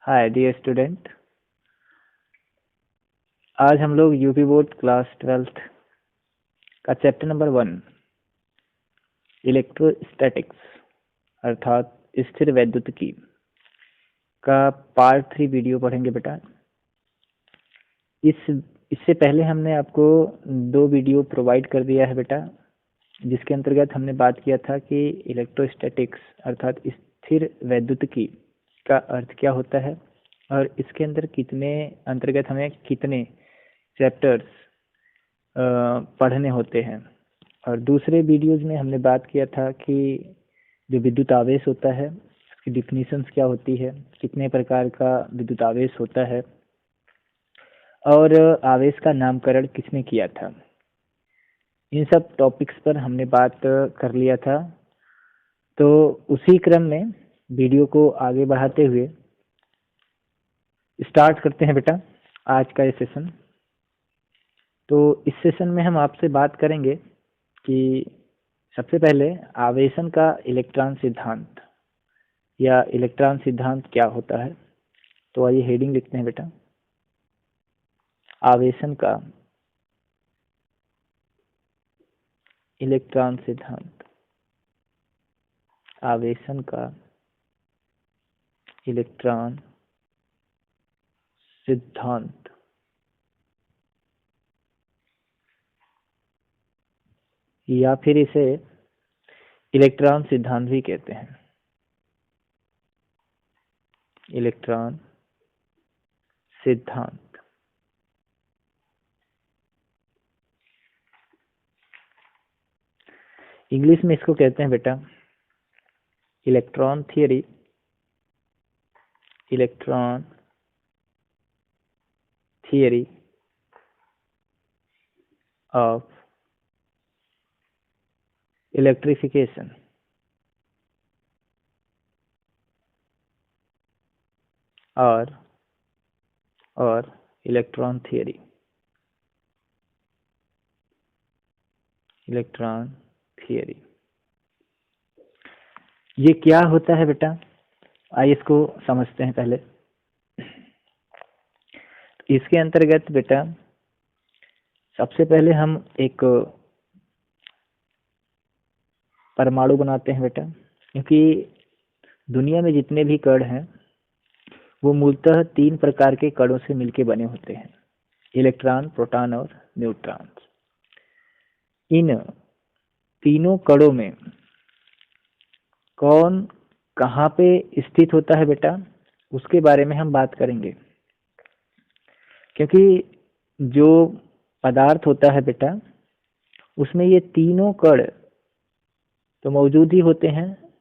Hi dear student. आज हम लोग यूपी बोर्ड क्लास 12th का चैप्टर नंबर 1 इलेक्ट्रोस्टैटिक्स अर्थात स्थिर वैद्युतिकी का पार्ट 3 वीडियो पढ़ेंगे बेटा। इससे पहले हमने आपको 2 वीडियो प्रोवाइड कर दिया है बेटा, जिसके अंतर्गत हमने बात किया था कि इलेक्ट्रोस्टैटिक्स अर्थात स्थिर वैद्युतिकी का अर्थ क्या होता है और इसके अंतर्गत हमें कितने चैप्टर्स पढ़ने होते हैं। और दूसरे वीडियोज में हमने बात किया था कि जो विद्युत आवेश होता है उसकी डिफिनीशंस क्या होती है, कितने प्रकार का विद्युत आवेश होता है और आवेश का नामकरण किसने किया था। इन सब टॉपिक्स पर हमने बात कर लिया था। तो उसी क्रम में वीडियो को आगे बढ़ाते हुए स्टार्ट करते हैं बेटा आज का ये सेशन। तो इस सेशन में हम आपसे बात करेंगे कि सबसे पहले आवेशन का इलेक्ट्रॉन सिद्धांत या इलेक्ट्रॉन सिद्धांत क्या होता है। तो आइए हेडिंग लिखते हैं बेटा, आवेशन का इलेक्ट्रॉन सिद्धांत। आवेशन का इलेक्ट्रॉन सिद्धांत या फिर इसे इलेक्ट्रॉन सिद्धांत भी कहते हैं। इलेक्ट्रॉन सिद्धांत इंग्लिश में इसको कहते हैं बेटा electron theory, electron theory of electrification. और इलेक्ट्रॉन थियरी, इलेक्ट्रॉन थियरी ये क्या होता है बेटा, आइए इसको समझते हैं पहले। इसके अंतर्गत बेटा सबसे पहले हम एक परमाणु बनाते हैं बेटा, क्योंकि दुनिया में जितने भी कण हैं वो मूलतः 3 प्रकार के कणों से मिलकर बने होते हैं, इलेक्ट्रॉन, प्रोटॉन और न्यूट्रॉन। इन तीनों कणों में कौन कहाँ पे स्थित होता है बेटा, उसके बारे में हम बात करेंगे। क्योंकि जो पदार्थ होता है बेटा उसमें ये तीनों कण तो मौजूद ही होते हैं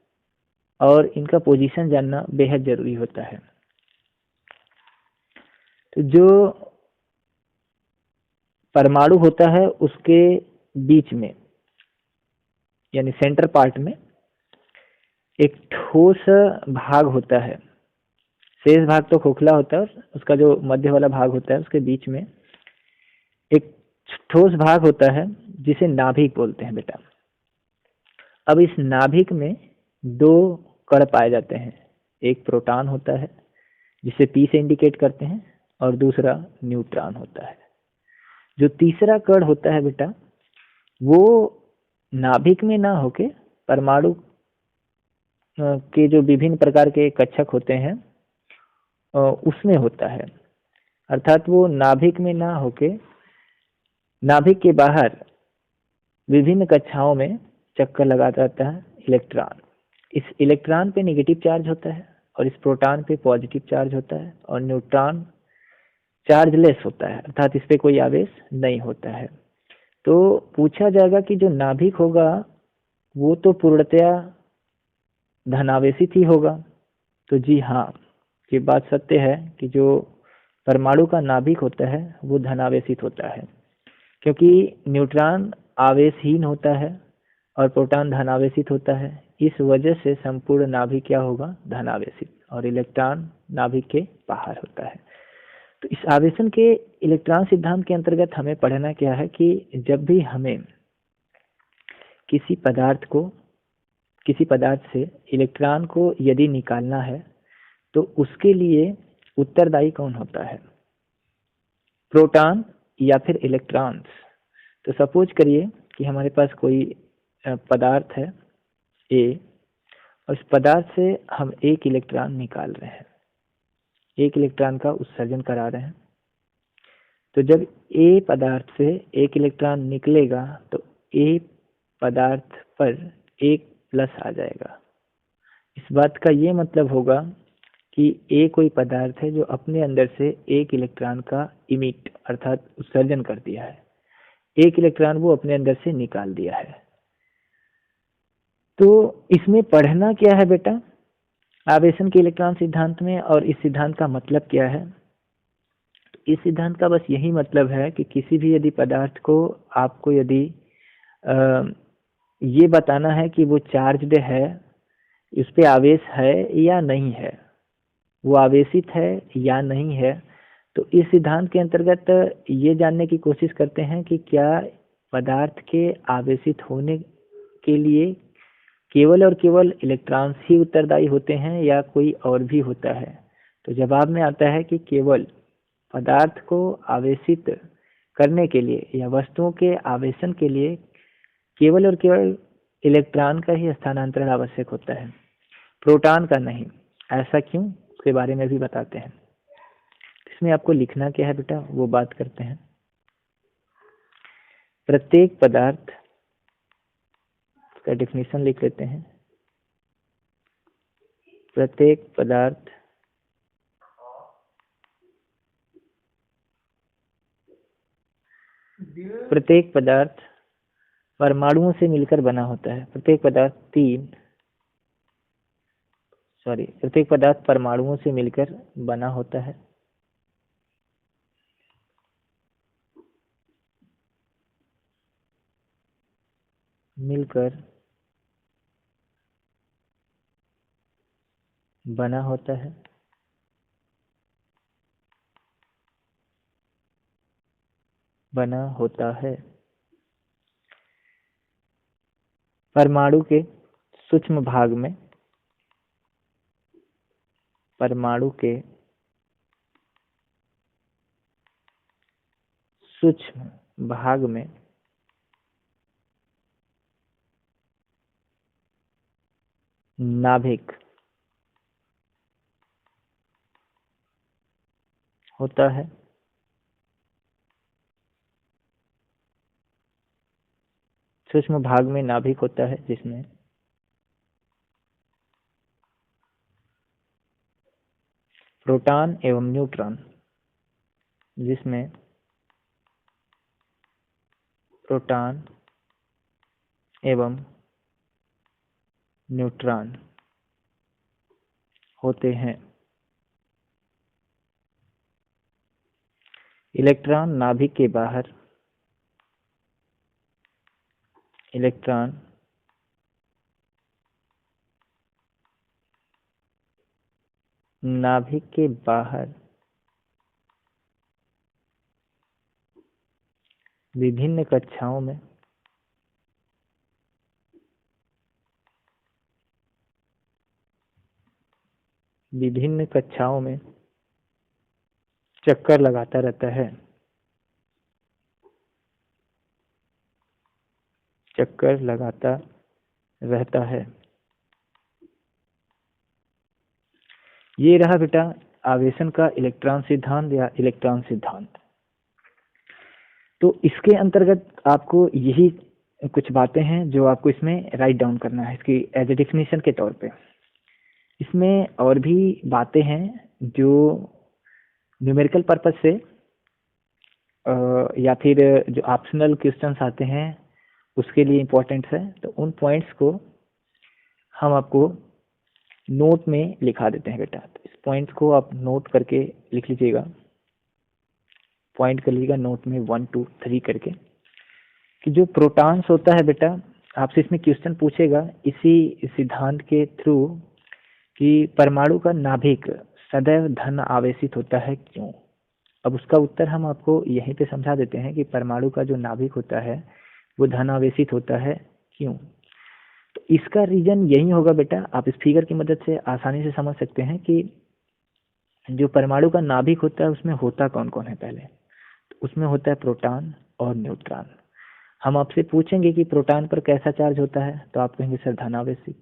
और इनका पोजीशन जानना बेहद जरूरी होता है। तो जो परमाणु होता है उसके बीच में यानी सेंटर पार्ट में एक ठोस भाग होता है, शेष भाग तो खोखला होता है, उसका जो मध्य वाला भाग होता है उसके बीच में एक ठोस भाग होता है जिसे नाभिक बोलते हैं बेटा। अब इस नाभिक में 2 कण पाए जाते हैं, एक प्रोटॉन होता है जिसे P से इंडिकेट करते हैं और दूसरा न्यूट्रॉन होता है। जो तीसरा कण होता है बेटा वो नाभिक में ना होके परमाणु के जो विभिन्न प्रकार के कक्षक होते हैं उसमें होता है, अर्थात वो नाभिक में ना होके नाभिक के बाहर विभिन्न कक्षाओं में चक्कर लगाता रहता है इलेक्ट्रॉन। इस इलेक्ट्रॉन पे नेगेटिव चार्ज होता है और इस प्रोटॉन पे पॉजिटिव चार्ज होता है और न्यूट्रॉन चार्जलेस होता है, अर्थात इस पे कोई आवेश नहीं होता है। तो पूछा जाएगा कि जो नाभिक होगा वो तो पूर्णतया धनावेशित ही होगा। तो जी हाँ, ये बात सत्य है कि जो परमाणु का नाभिक होता है वो धनावेशित होता है, क्योंकि न्यूट्रॉन आवेशहीन होता है और प्रोटॉन धनावेशित होता है। इस वजह से संपूर्ण नाभिक क्या होगा, धनावेशित, और इलेक्ट्रॉन नाभिक के बाहर होता है। तो इस आवेशन के इलेक्ट्रॉन सिद्धांत के अंतर्गत हमें पढ़ना क्या है कि जब भी हमें किसी पदार्थ से इलेक्ट्रॉन को यदि निकालना है तो उसके लिए उत्तरदायी कौन होता है, प्रोटॉन या फिर इलेक्ट्रॉन्स। तो सपोज करिए कि हमारे पास कोई पदार्थ है ए, और इस पदार्थ से हम एक इलेक्ट्रॉन निकाल रहे हैं, एक इलेक्ट्रॉन का उत्सर्जन करा रहे हैं। तो जब ए पदार्थ से एक इलेक्ट्रॉन निकलेगा तो ए पदार्थ पर एक प्लस आ जाएगा। इस बात का ये मतलब होगा कि ए कोई पदार्थ है जो अपने अंदर से एक इलेक्ट्रॉन का इमिट अर्थात उत्सर्जन कर दिया है, एक इलेक्ट्रॉन वो अपने अंदर से निकाल दिया है। तो इसमें पढ़ना क्या है बेटा, आवेशन के इलेक्ट्रॉन सिद्धांत में, और इस सिद्धांत का मतलब क्या है। इस सिद्धांत का बस यही मतलब है कि किसी भी यदि पदार्थ को आपको यदि ये बताना है कि वो चार्ज्ड है, उस पे आवेश है या नहीं है, वो आवेशित है या नहीं है, तो इस सिद्धांत के अंतर्गत ये जानने की कोशिश करते हैं कि क्या पदार्थ के आवेशित होने के लिए केवल और केवल इलेक्ट्रॉन्स ही उत्तरदायी होते हैं या कोई और भी होता है। तो जवाब में आता है कि केवल पदार्थ को आवेशित करने के लिए या वस्तुओं के आवेशन के लिए केवल और केवल इलेक्ट्रॉन का ही स्थानांतरण आवश्यक होता है, प्रोटॉन का नहीं। ऐसा क्यों, उसके बारे में भी बताते हैं। इसमें आपको लिखना क्या है बेटा, वो बात करते हैं। प्रत्येक पदार्थ का डेफिनेशन लिख लेते हैं। प्रत्येक पदार्थ परमाणुओं से मिलकर बना होता है। प्रत्येक पदार्थ परमाणुओं से मिलकर बना होता है। मिलकर बना होता है। परमाणु के सूक्ष्म भाग में, नाभिक होता है। सूक्ष्म भाग में नाभिक होता है जिसमें प्रोटॉन एवं न्यूट्रॉन, होते हैं। इलेक्ट्रॉन नाभिक के बाहर, विभिन्न कक्षाओं में चक्कर लगाता रहता है। ये रहा बेटा आवेशन का इलेक्ट्रॉन सिद्धांत या इलेक्ट्रॉन सिद्धांत। तो इसके अंतर्गत आपको यही कुछ बातें हैं जो आपको इसमें राइट डाउन करना है, इसकी एज ए डेफिनेशन के तौर पे। इसमें और भी बातें हैं जो न्यूमेरिकल पर्पस से या फिर जो ऑप्शनल क्वेश्चंस आते हैं उसके लिए इम्पोर्टेंट है। तो उन पॉइंट्स को हम आपको नोट में लिखा देते हैं बेटा। तो इस पॉइंट को आप नोट करके लिख लीजिएगा, पॉइंट कर लीजिएगा नोट में 1 2 3 करके, कि जो प्रोटॉन्स होता है बेटा, आपसे इसमें क्वेश्चन पूछेगा इसी सिद्धांत के थ्रू कि परमाणु का नाभिक सदैव धन आवेशित होता है, क्यों। अब उसका उत्तर हम आपको यहीं पे समझा देते हैं कि परमाणु का जो नाभिक होता है वो धन आवेशित होता है, क्यों। तो इसका रीजन यही होगा बेटा, आप इस फिगर की मदद से आसानी से समझ सकते हैं कि जो परमाणु का नाभिक होता है उसमें होता कौन कौन है पहले? तो उसमें होता है प्रोटॉन और न्यूट्रॉन। हम आपसे पूछेंगे कि प्रोटॉन पर कैसा चार्ज होता है, तो आप कहेंगे सर धनावेशित।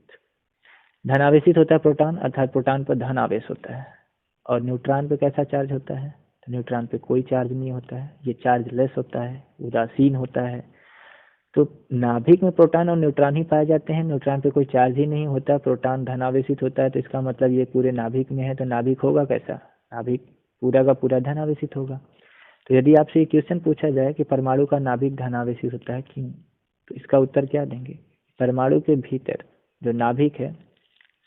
धनावेशित होता है प्रोटॉन, अर्थात प्रोटॉन पर धन आवेश होता है। और न्यूट्रॉन पे कैसा चार्ज होता है? तो न्यूट्रॉन पे कोई चार्ज नहीं होता है, ये चार्जलेस होता है, उदासीन होता है। तो नाभिक में प्रोटॉन और न्यूट्रॉन ही पाए जाते हैं, न्यूट्रॉन पे कोई चार्ज ही नहीं होता, प्रोटॉन धनावेशित होता है। तो इसका मतलब ये पूरे नाभिक में है, तो नाभिक होगा कैसा? नाभिक पूरा का पूरा धनावेशित होगा। तो यदि आपसे ये क्वेश्चन पूछा जाए कि परमाणु का नाभिक धनावेशित होता है क्यों, तो इसका उत्तर क्या देंगे? परमाणु के भीतर जो नाभिक है,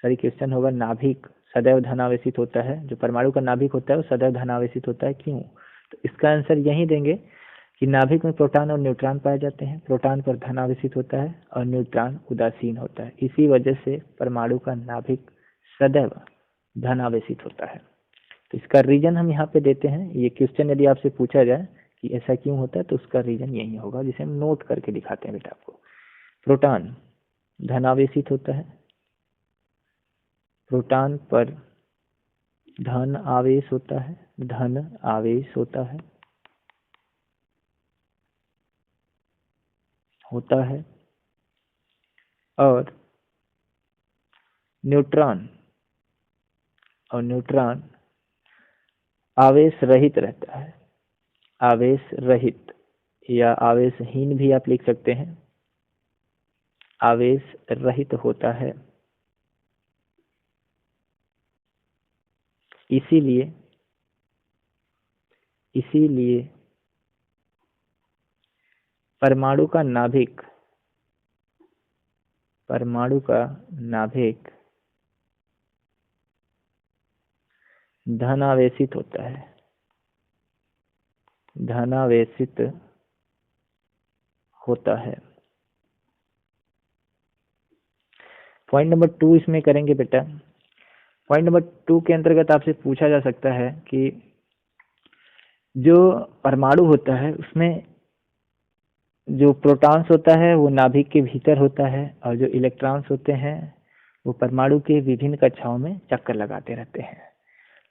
सॉरी क्वेश्चन होगा नाभिक सदैव धनावेशित होता है, जो परमाणु का नाभिक होता है वो सदैव धनावेशित होता है क्यों? तो इसका आंसर यही देंगे कि नाभिक में प्रोटॉन और न्यूट्रॉन पाए जाते हैं, प्रोटॉन पर धनावेशित होता है और न्यूट्रॉन उदासीन होता है। इसी वजह से परमाणु का नाभिक सदैव धनावेशित होता है। तो इसका रीजन हम यहाँ पे देते हैं। ये क्वेश्चन यदि आपसे पूछा जाए कि ऐसा क्यों होता है, तो उसका रीजन यही होगा, जिसे हम नोट करके दिखाते हैं बेटा आपको। प्रोटॉन धनावेशित होता है, प्रोटॉन पर धन आवेश होता है, धन आवेश होता है, और न्यूट्रॉन आवेश रहित रहता है। आवेश रहित या आवेशहीन भी आप लिख सकते हैं, आवेश रहित होता है। इसीलिए परमाणु का नाभिक धनावेशित होता है, धनावेशित होता है। पॉइंट नंबर 2 इसमें करेंगे बेटा। पॉइंट नंबर 2 के अंतर्गत आपसे पूछा जा सकता है कि जो परमाणु होता है उसमें जो प्रोटॉन्स होता है वो नाभिक के भीतर होता है, और जो इलेक्ट्रॉन्स होते हैं वो परमाणु के विभिन्न कक्षाओं में चक्कर लगाते रहते हैं।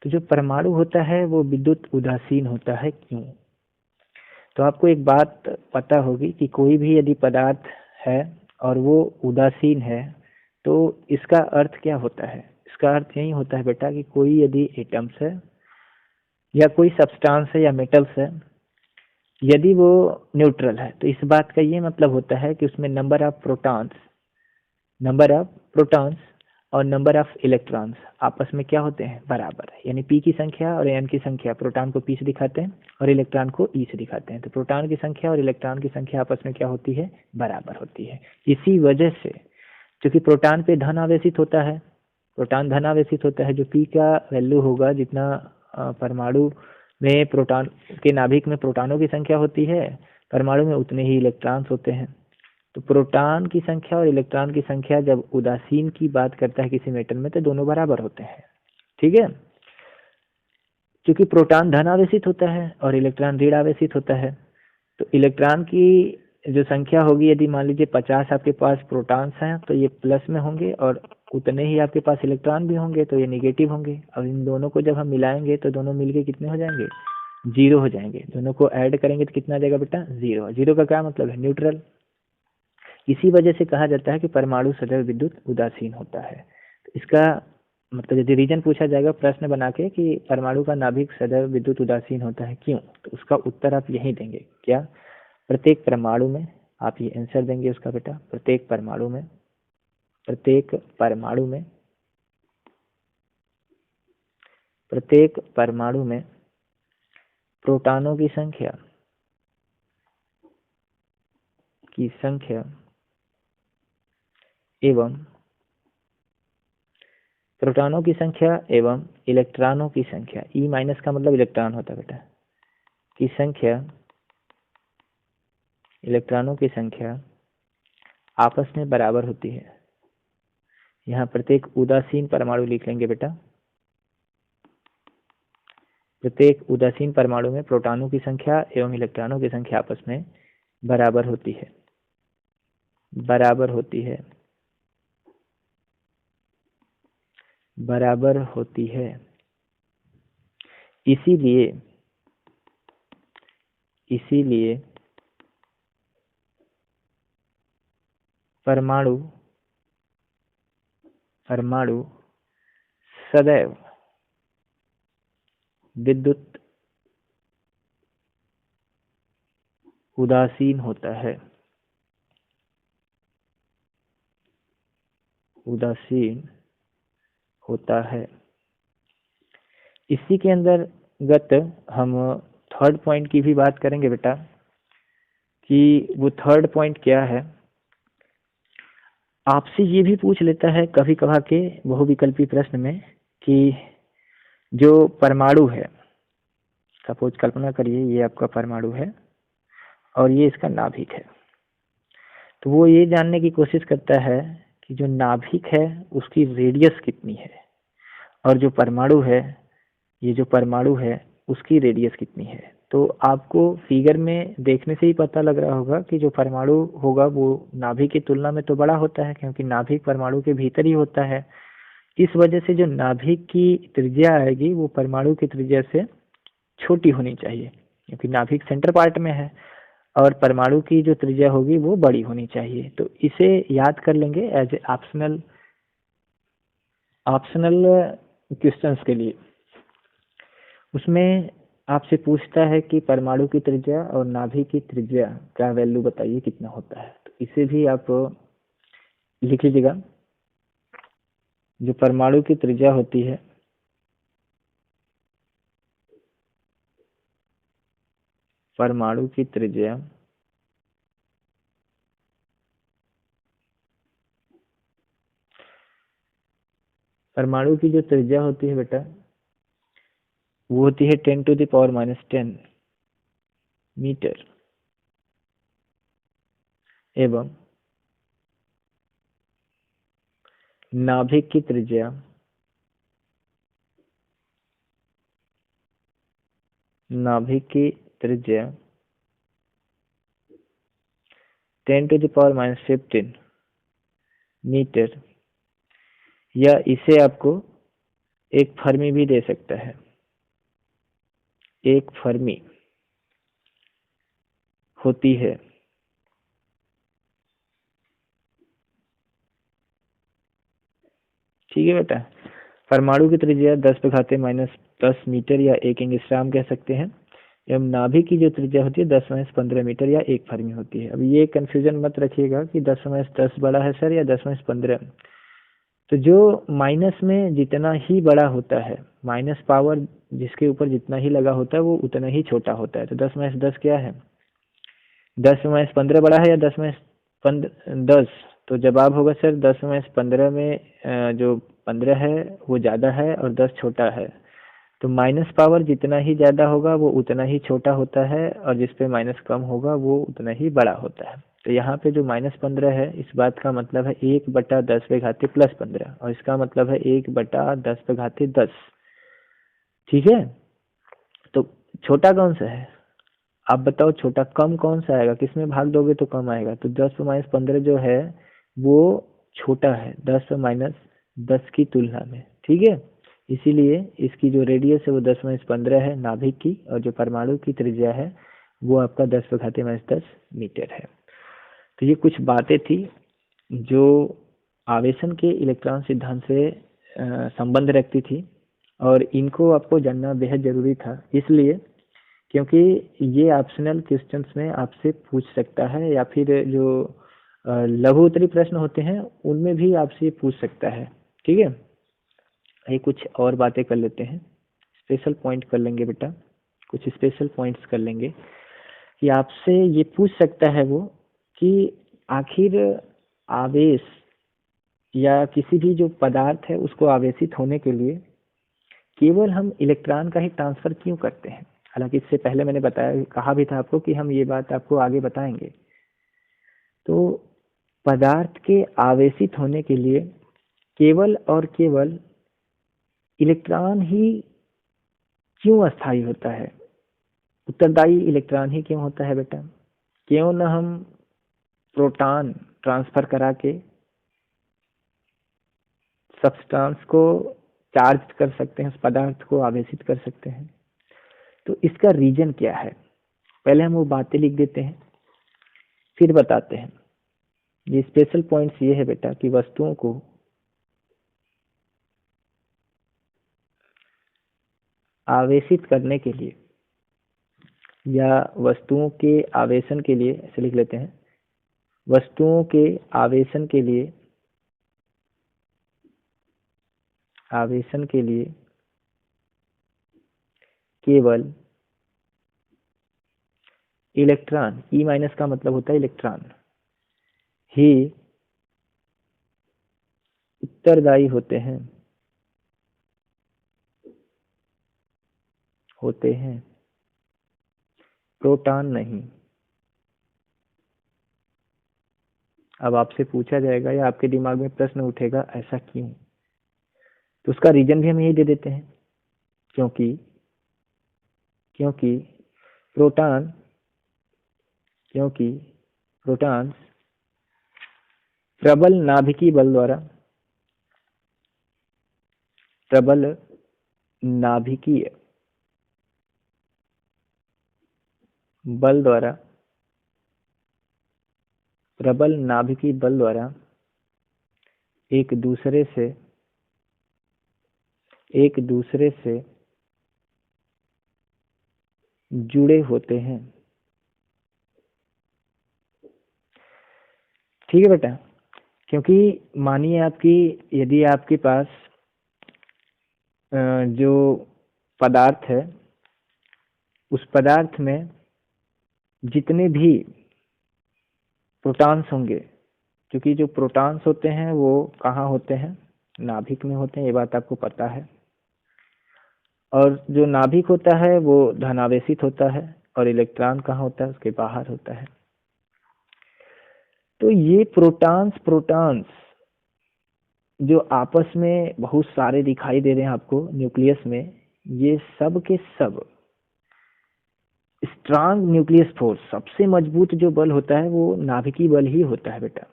तो जो परमाणु होता है वो विद्युत उदासीन होता है क्यों? तो आपको एक बात पता होगी कि कोई भी यदि पदार्थ है और वो उदासीन है, तो इसका अर्थ क्या होता है? इसका अर्थ यही होता है बेटा कि कोई यदि एटम्स है या कोई सब्सटेंस है या मेटल्स है, यदि वो न्यूट्रल है, तो इस बात का ये मतलब होता है कि उसमें नंबर ऑफ प्रोटॉन्स और नंबर ऑफ इलेक्ट्रॉन्स आपस में क्या होते हैं? बराबर है। यानी पी की संख्या और एन की संख्या, प्रोटॉन को पी से दिखाते हैं और इलेक्ट्रॉन को ई से दिखाते हैं। तो प्रोटॉन की संख्या और इलेक्ट्रॉन की संख्या आपस में क्या होती है? बराबर होती है। इसी वजह से क्योंकि प्रोटॉन पे धन आवेशित होता है, प्रोटॉन धन आवेशित होता है, जो पी का वैल्यू होगा, जितना परमाणु में प्रोटॉन के नाभिक में प्रोटॉनों की संख्या होती है, परमाणु में उतने ही इलेक्ट्रॉन्स होते हैं। तो प्रोटॉन की संख्या और इलेक्ट्रॉन की संख्या जब उदासीन की बात करता है किसी मेटल में, तो दोनों बराबर होते हैं। ठीक है, क्योंकि प्रोटॉन धन आवेशित होता है और इलेक्ट्रॉन ऋण आवेशित होता है। तो इलेक्ट्रॉन की जो संख्या होगी, यदि मान लीजिए 50 आपके पास प्रोटॉन्स हैं, तो ये प्लस में होंगे, और उतने ही आपके पास इलेक्ट्रॉन भी होंगे, तो ये निगेटिव होंगे। अब इन दोनों को जब हम मिलाएंगे तो दोनों मिलके कितने हो जाएंगे? 0 हो जाएंगे। दोनों को ऐड करेंगे तो कितना आ जाएगा बेटा? 0। 0 का क्या मतलब है? न्यूट्रल। इसी वजह से कहा जाता है कि परमाणु सदैव विद्युत उदासीन होता है। तो इसका मतलब यदि रीजन पूछा जाएगा प्रश्न बना के कि परमाणु का नाभिक सदैव विद्युत उदासीन होता है क्यों, तो उसका उत्तर आप यही देंगे। क्या? प्रत्येक परमाणु में, आप ये आंसर देंगे उसका बेटा। प्रत्येक परमाणु में प्रोटॉनों की संख्या एवं इलेक्ट्रॉनों की संख्या, ई माइनस का मतलब इलेक्ट्रॉन होता है बेटा, की संख्या, इलेक्ट्रॉनों की संख्या आपस में बराबर होती है। यहाँ प्रत्येक उदासीन परमाणु लिख लेंगे बेटा। प्रत्येक उदासीन परमाणु में प्रोटॉनों की संख्या एवं इलेक्ट्रॉनों की संख्या आपस में बराबर होती है। इसीलिए इसीलिए परमाणु परमाणु सदैव विद्युत उदासीन होता है। उदासीन होता है। इसी के अंतर्गत हम थर्ड पॉइंट की भी बात करेंगे बेटा, कि वो थर्ड पॉइंट क्या है। आपसे ये भी पूछ लेता है कभी कभार के बहुविकल्पी प्रश्न में कि जो परमाणु है, सपोज कल्पना करिए ये आपका परमाणु है और ये इसका नाभिक है, तो वो ये जानने की कोशिश करता है कि जो नाभिक है उसकी रेडियस कितनी है और जो परमाणु है, ये जो परमाणु है उसकी रेडियस कितनी है। तो आपको फिगर में देखने से ही पता लग रहा होगा कि जो परमाणु होगा वो नाभिक की तुलना में तो बड़ा होता है, क्योंकि नाभिक परमाणु के भीतर ही होता है। इस वजह से जो नाभिक की त्रिज्या आएगी वो परमाणु की त्रिज्या से छोटी होनी चाहिए, क्योंकि नाभिक सेंटर पार्ट में है और परमाणु की जो त्रिज्या होगी वो बड़ी होनी चाहिए। तो इसे याद कर लेंगे as a optional optional questions के लिए। उसमें आपसे पूछता है कि परमाणु की त्रिज्या और नाभिक की त्रिज्या का वैल्यू बताइए कितना होता है। तो इसे भी आप लिख लीजिएगा। जो परमाणु की त्रिज्या होती है, परमाणु की त्रिज्या परमाणु की जो त्रिज्या होती है बेटा वो होती है 10⁻⁻10 मीटर, एवं नाभिक की त्रिज्या नाभिक की त्रिज्या 10⁻15 मीटर, या इसे आपको एक फर्मी भी दे सकता है। एक फर्मी होती है ठीक है बेटा। परमाणु की त्रिज्या 10⁻⁻10 मीटर या 1 एंगस्ट्रॉम कह सकते हैं, एवं नाभिक की जो त्रिज्या होती है 10⁻15 मीटर या 1 फर्मी होती है। अब ये कंफ्यूजन मत रखिएगा कि 10⁻10 बड़ा है सर या 10⁻15। तो जो माइनस में जितना ही बड़ा होता है, माइनस पावर जिसके ऊपर जितना ही लगा होता है वो उतना ही छोटा होता है। तो 10⁻10 क्या है, 10⁻15 बड़ा है या 10⁻10? तो जवाब होगा सर 10⁻15 में जो 15 है वो ज़्यादा है और 10 छोटा है। तो माइनस पावर जितना ही ज़्यादा होगा वो उतना ही छोटा होता है, और जिस पे माइनस कम होगा वो उतना ही बड़ा होता है। तो यहाँ पे जो -15 है इस बात का मतलब है 1/10⁻+15, और इसका मतलब है 1/10⁻10। ठीक है। तो छोटा कौन सा है आप बताओ, छोटा कम कौन सा आएगा, किसमें भाग दोगे तो कम आएगा? तो 10⁻15 जो है वो छोटा है 10⁻10 की तुलना में। ठीक है, इसीलिए इसकी जो रेडियस है वो 10⁻15 है नाभिक की, और जो परमाणु की त्रिज्या है वो आपका 10⁻10 मीटर है। तो ये कुछ बातें थी जो आवेशन के इलेक्ट्रॉन सिद्धांत से संबंध रखती थी, और इनको आपको जानना बेहद जरूरी था, इसलिए क्योंकि ये ऑप्शनल क्वेश्चंस में आपसे पूछ सकता है, या फिर जो लघु उत्तरीय प्रश्न होते हैं उनमें भी आपसे पूछ सकता है। ठीक है, ये कुछ और बातें कर लेते हैं, स्पेशल पॉइंट कर लेंगे बेटा, कुछ स्पेशल पॉइंट्स कर लेंगे कि आपसे ये पूछ सकता है वो कि आखिर आवेश या किसी भी जो पदार्थ है उसको आवेशित होने के लिए केवल हम इलेक्ट्रॉन का ही ट्रांसफर क्यों करते हैं। हालांकि इससे पहले मैंने बताया, कहा भी था आपको कि हम ये बात आपको आगे बताएंगे। तो पदार्थ के आवेशित होने के लिए केवल और केवल इलेक्ट्रॉन ही क्यों अस्थायी होता है, उत्तरदायी इलेक्ट्रॉन ही क्यों होता है बेटा? क्यों न हम प्रोटॉन ट्रांसफर करा के सब्सटेंस को चार्ज कर सकते हैं, उस पदार्थ को आवेशित कर सकते हैं। तो इसका रीजन क्या है, पहले हम वो बातें लिख देते हैं फिर बताते हैं। ये स्पेशल पॉइंट्स ये है बेटा कि वस्तुओं को आवेशित करने के लिए या वस्तुओं के आवेशन के लिए, ऐसे लिख लेते हैं, वस्तुओं के आवेशन के लिए केवल इलेक्ट्रॉन, ई माइनस का मतलब होता है इलेक्ट्रॉन, ही उत्तरदायी होते हैं, प्रोटॉन नहीं। अब आपसे पूछा जाएगा या आपके दिमाग में प्रश्न उठेगा ऐसा क्यों, तो उसका रीजन भी हम यही दे देते हैं, क्योंकि प्रोटॉन्स प्रबल नाभिकीय बल द्वारा एक दूसरे से जुड़े होते हैं। ठीक है बेटा, क्योंकि मानिए यदि आपके पास जो पदार्थ है उस पदार्थ में जितने भी प्रोटॉन्स होंगे, क्योंकि जो प्रोटॉन्स होते हैं वो कहाँ होते हैं, नाभिक में होते हैं, ये बात आपको पता है। और जो नाभिक होता है वो धनावेशित होता है और इलेक्ट्रॉन कहाँ होता है, उसके बाहर होता है। तो ये प्रोटॉन्स जो आपस में बहुत सारे दिखाई दे रहे हैं आपको न्यूक्लियस में, ये सब के सब स्ट्रांग न्यूक्लियस फोर्स, सबसे मजबूत जो बल होता है वो नाभिकीय बल ही होता है बेटा।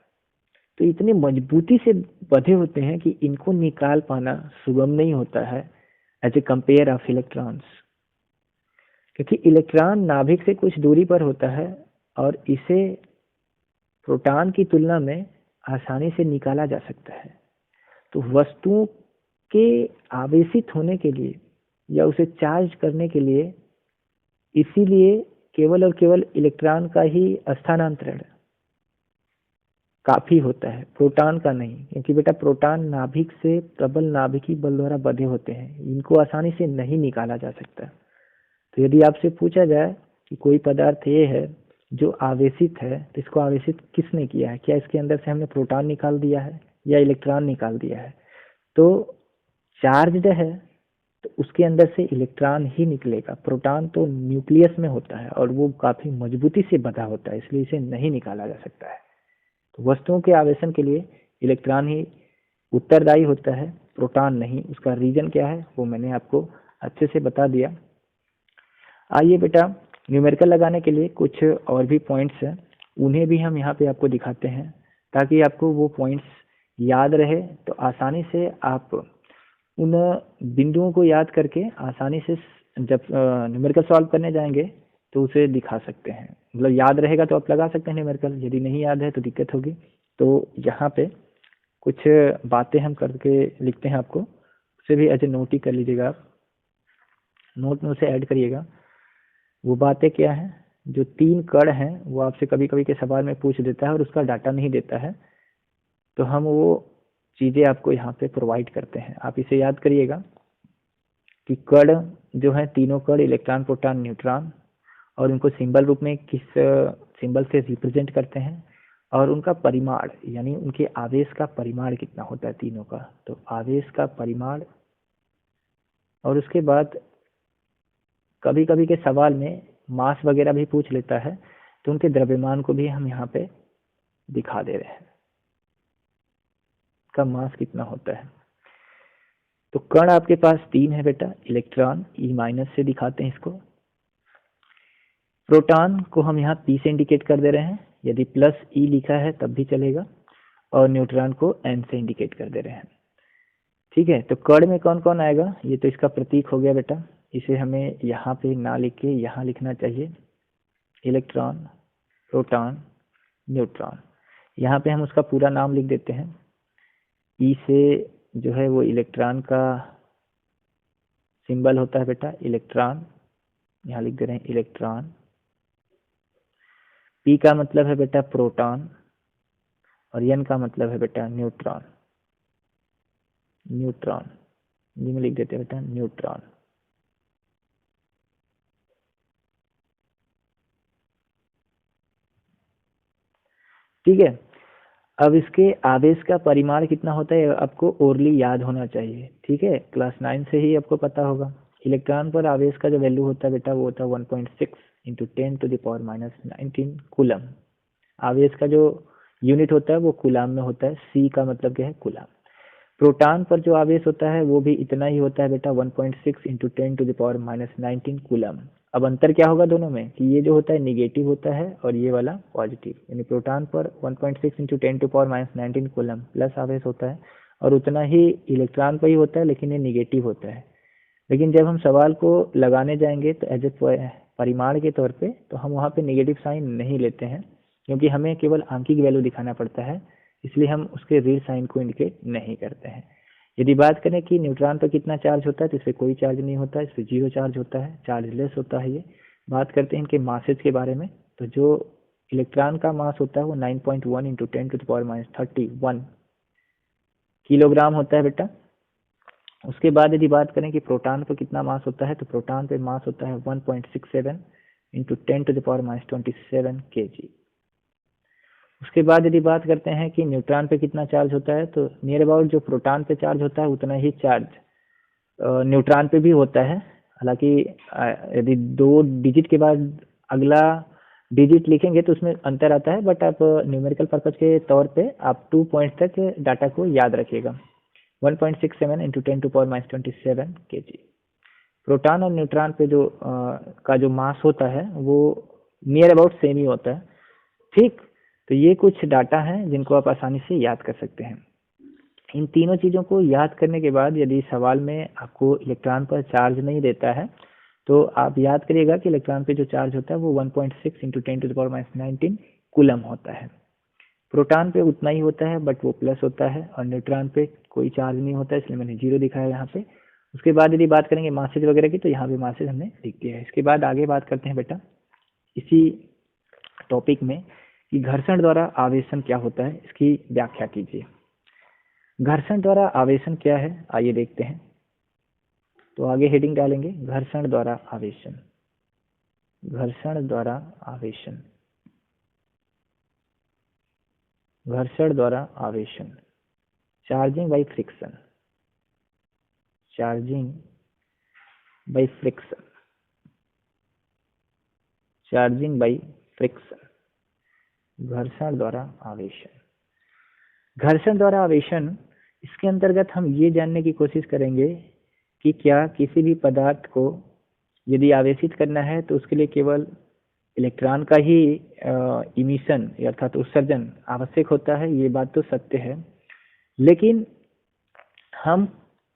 तो इतने मजबूती से बंधे होते हैं कि इनको निकाल पाना सुगम नहीं होता है as a compare of electrons, क्योंकि इलेक्ट्रॉन नाभिक से कुछ दूरी पर होता है और इसे प्रोटॉन की तुलना में आसानी से निकाला जा सकता है। तो वस्तुओं के आवेशित होने के लिए या उसे चार्ज करने के लिए इसीलिए केवल और केवल इलेक्ट्रॉन का ही स्थानांतरण काफी होता है, प्रोटॉन का नहीं, क्योंकि बेटा प्रोटॉन नाभिक से प्रबल नाभिकीय बल द्वारा बंधे होते हैं, इनको आसानी से नहीं निकाला जा सकता। तो यदि आपसे पूछा जाए कि कोई पदार्थ ये है जो आवेशित है, तो इसको आवेशित किसने किया है, क्या इसके अंदर से हमने प्रोटॉन निकाल दिया है या इलेक्ट्रॉन निकाल दिया है, तो चार्ज्ड है तो उसके अंदर से इलेक्ट्रॉन ही निकलेगा। प्रोटॉन तो न्यूक्लियस में होता है और वो काफी मजबूती से बंधा होता है, इसलिए इसे नहीं निकाला जा सकता है। तो वस्तुओं के आवेशन के लिए इलेक्ट्रॉन ही उत्तरदायी होता है, प्रोटॉन नहीं। उसका रीजन क्या है वो मैंने आपको अच्छे से बता दिया। आइए बेटा, न्यूमेरिकल लगाने के लिए कुछ और भी पॉइंट्स हैं, उन्हें भी हम यहाँ पे आपको दिखाते हैं ताकि आपको वो पॉइंट्स याद रहे, तो आसानी से आप उन बिंदुओं को याद करके आसानी से जब न्यूमेरिकल सॉल्व करने जाएंगे तो उसे दिखा सकते हैं। मतलब याद रहेगा तो आप लगा सकते हैं न्यूमेरिकल, यदि नहीं याद है तो दिक्कत होगी। तो यहाँ पे कुछ बातें हम करके लिखते हैं, आपको उसे भी एज ए नोट ही कर लीजिएगा, आप नोट में उसे ऐड करिएगा। वो बातें क्या हैं, जो 3 कण हैं वो आपसे कभी कभी के सवाल में पूछ देता है और उसका डाटा नहीं देता है, तो हम वो चीजें आपको यहाँ पे प्रोवाइड करते हैं। आप इसे याद करिएगा कि कण जो है, तीनों कण इलेक्ट्रॉन प्रोटॉन न्यूट्रॉन, और उनको सिंबल रूप में किस सिंबल से रिप्रेजेंट करते हैं, और उनका परिमाण यानी उनके आवेश का परिमाण कितना होता है तीनों का, तो आवेश का परिमाण। और उसके बाद कभी कभी के सवाल में मास वगैरह भी पूछ लेता है, तो उनके द्रव्यमान को भी हम यहाँ पे दिखा दे रहे हैं, का मास कितना होता है। तो कण आपके पास 3 है बेटा, इलेक्ट्रॉन ई माइनस से दिखाते हैं इसको, प्रोटॉन को हम यहाँ पी से इंडिकेट कर दे रहे हैं, यदि प्लस ई लिखा है तब भी चलेगा, और न्यूट्रॉन को एन से इंडिकेट कर दे रहे हैं। ठीक है, तो कण में कौन कौन आएगा, ये तो इसका प्रतीक हो गया बेटा, इसे हमें यहाँ पे ना लिख के यहाँ लिखना चाहिए, इलेक्ट्रॉन, प्रोटॉन, न्यूट्रॉन। यहाँ पे हम उसका पूरा नाम लिख देते हैं। ई से जो है वो इलेक्ट्रॉन का सिंबल होता है बेटा, इलेक्ट्रॉन, यहाँ लिख दे रहे हैं इलेक्ट्रॉन। पी का मतलब है बेटा प्रोटॉन, और एन का मतलब है बेटा न्यूट्रॉन। न्यूट्रॉन जी में लिख देते हैं बेटा न्यूट्रॉन। ठीक है, अब इसके आवेश का परिमाण कितना होता है आपको ओरली याद होना चाहिए। ठीक है, क्लास 9 से ही आपको पता होगा। इलेक्ट्रॉन पर आवेश का जो वैल्यू होता है बेटा वो होता है 1.6 इंटू 10⁻⁻19 कूलम। आवेश का जो यूनिट होता है वो कूलाम में होता है। सी का मतलब क्या है, कूलाम। प्रोटॉन पर जो आवेश होता है वो भी इतना ही होता है बेटा, 1.6 इंटू 10⁻⁻19 कूलम। अब अंतर क्या होगा दोनों में कि ये जो होता है निगेटिव होता है और ये वाला पॉजिटिव, यानी प्रोटॉन पर 1.6 इंटू 10⁻⁻19 कूलम प्लस आवेश होता है, और उतना ही इलेक्ट्रॉन पर ही होता है, लेकिन ये निगेटिव होता है। लेकिन जब हम सवाल को लगाने जाएंगे तो एज ए परिमाण के तौर पे तो हम वहाँ पे नेगेटिव साइन नहीं लेते हैं, क्योंकि हमें केवल आंकिक वैल्यू दिखाना पड़ता है, इसलिए हम उसके रील साइन को इंडिकेट नहीं करते हैं। यदि बात करें कि न्यूट्रॉन पर कितना चार्ज होता है तो इस पर कोई चार्ज नहीं होता है, इस पर 0 चार्ज होता है, चार्जलेस होता है ये। बात करते हैं इनके मासेज के बारे में, तो जो इलेक्ट्रॉन का मास होता है वो 9.1 इंटू 10⁻31 किलोग्राम होता है बेटा। उसके बाद यदि बात करें कि प्रोटॉन पर कितना मास होता है, तो प्रोटॉन पे मास होता है 1.67 इंटू 10⁻27 kg। उसके बाद यदि बात करते हैं कि न्यूट्रॉन पे कितना चार्ज होता है, तो नियर अबाउट जो प्रोटॉन पे चार्ज होता है उतना ही चार्ज न्यूट्रॉन पे भी होता है। हालांकि यदि 2 डिजिट के बाद अगला डिजिट लिखेंगे तो उसमें अंतर आता है, बट आप न्यूमेरिकल पर्पज के तौर पे आप 2 पॉइंट तक डाटा को याद रखिएगा। 1.67 इंटू 10⁻27 kg। प्रोटॉन और न्यूट्रॉन पे जो का जो मास होता है वो नियर अबाउट सेम ही होता है। ठीक, तो ये कुछ डाटा हैं जिनको आप आसानी से याद कर सकते हैं। इन तीनों चीज़ों को याद करने के बाद यदि सवाल में आपको इलेक्ट्रॉन पर चार्ज नहीं देता है तो आप याद करिएगा कि इलेक्ट्रॉन पे जो चार्ज होता है वो 1.6 इंटू 10⁻19 कूलम होता है। प्रोटॉन पे उतना ही होता है बट वो प्लस होता है, और न्यूट्रॉन पे कोई चार्ज नहीं होता है, इसलिए मैंने 0 दिखाया यहाँ पे। उसके बाद यदि बात करेंगे मासेज वगैरह की, तो यहाँ पे मासेज हमने लिख दिया है। इसके बाद आगे बात करते हैं बेटा इसी टॉपिक में कि घर्षण द्वारा आवेशन क्या होता है, इसकी व्याख्या कीजिए। घर्षण द्वारा आवेशन क्या है आइए देखते हैं। तो आगे हेडिंग डालेंगे घर्षण द्वारा आवेशन। घर्षण द्वारा आवेशन, घर्षण द्वारा आवेशन, charging by friction, charging by friction, charging by friction, घर्षण द्वारा आवेशन। घर्षण द्वारा आवेशन, इसके अंतर्गत हम ये जानने की कोशिश करेंगे कि क्या किसी भी पदार्थ को यदि आवेशित करना है तो उसके लिए केवल इलेक्ट्रॉन का ही इमिशन अर्थात उत्सर्जन आवश्यक होता है। ये बात तो सत्य है, लेकिन हम